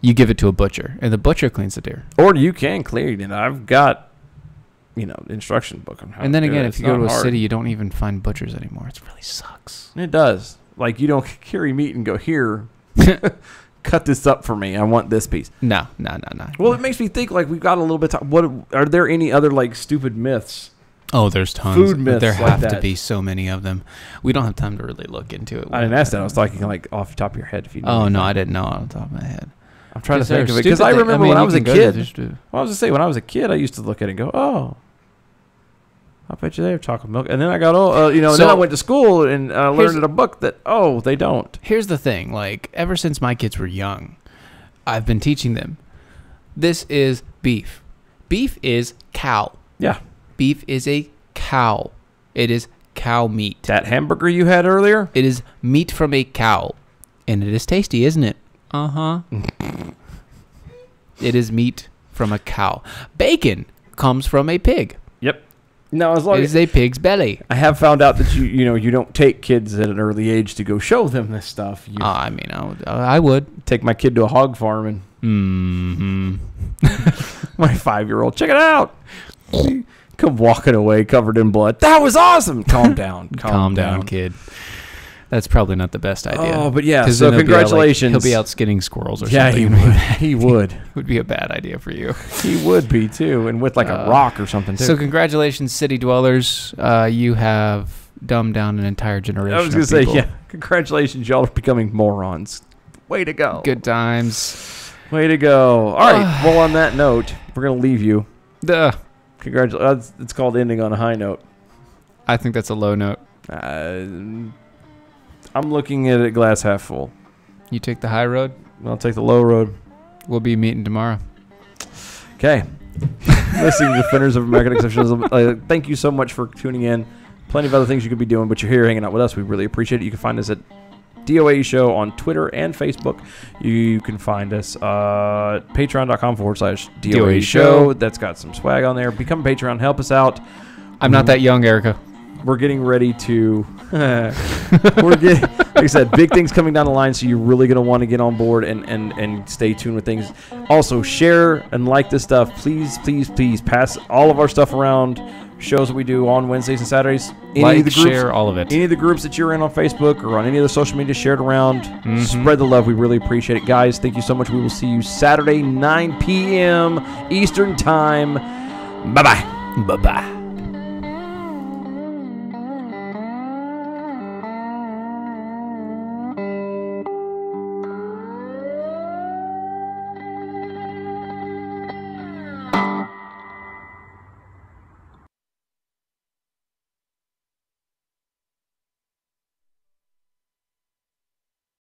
You give it to a butcher, and the butcher cleans the deer. Or you can clean it. I've got, instruction book on how And then to do again, it. if you go to a city, you don't even find butchers anymore. It really sucks. It does. Like, you don't carry meat and go, here, cut this up for me. I want this piece. No. Well, it makes me think, like, we've got a little bit of time. What are there any other, like, stupid myths? Oh, there's tons. Food myths there have like to that. be so many of them. We don't have time to really look into it. I didn't ask that. I was talking, like, off the top of your head. If you know Oh, anything. no, I didn't know off the top of my head. I'm trying to Because think of it. they're Because I stupid remember when I was a you can kid. go to- Well, I was going to say, when I was a kid, I used to look at it and go, oh, I bet you they have chocolate milk. And then I got, and then I went to school and learned in a book that, they don't. Here's the thing. Like, ever since my kids were young, I've been teaching them. This is beef. Beef is cow. Yeah. Beef is a cow. It is cow meat. That hamburger you had earlier? It is meat from a cow. And it is tasty, isn't it? Uh-huh. It is meat from a cow. Bacon comes from a pig. Yep. Now, as long It as is a pig's belly. I have found out that you don't take kids at an early age to go show them this stuff. I would take my kid to a hog farm and my 5-year-old, check it out. Come walking away covered in blood. That was awesome. Calm down. Calm down, kid. That's probably not the best idea. Oh, but yeah. 'Cause So then congratulations. he'll be out skinning squirrels or yeah, something. He would. Would be a bad idea for you. He would be too, and with like a rock or something too. So congratulations, city dwellers. You have dumbed down an entire generation. I was going to say, yeah. Congratulations, y'all are becoming morons. Way to go. Good times. Way to go. All right. Well, on that note, we're gonna leave you. Congratulations. It's called ending on a high note. I think that's a low note. I'm looking at it glass half full. You take the high road? I'll take the low road. We'll be meeting tomorrow. Okay. Listening to Defenders of American Exceptionalism. Thank you so much for tuning in. Plenty of other things you could be doing, but you're here hanging out with us. We really appreciate it. You can find us at DOA Show on Twitter and Facebook. You can find us at patreon.com/DOA Show. That's got some swag on there. Become a Patreon. Help us out. I'm not that young, Erica. We're getting ready to... like I said, big things coming down the line, so you're really going to want to get on board and stay tuned with things. Also, share and like this stuff. Please, please, please pass all of our stuff around. Shows that we do on Wednesdays and Saturdays. Share all of it. Any of the groups that you're in on Facebook or on any of the social media, share it around. Spread the love. We really appreciate it. Guys, thank you so much. We will see you Saturday, 9 p.m. Eastern Time. Bye-bye. Bye-bye.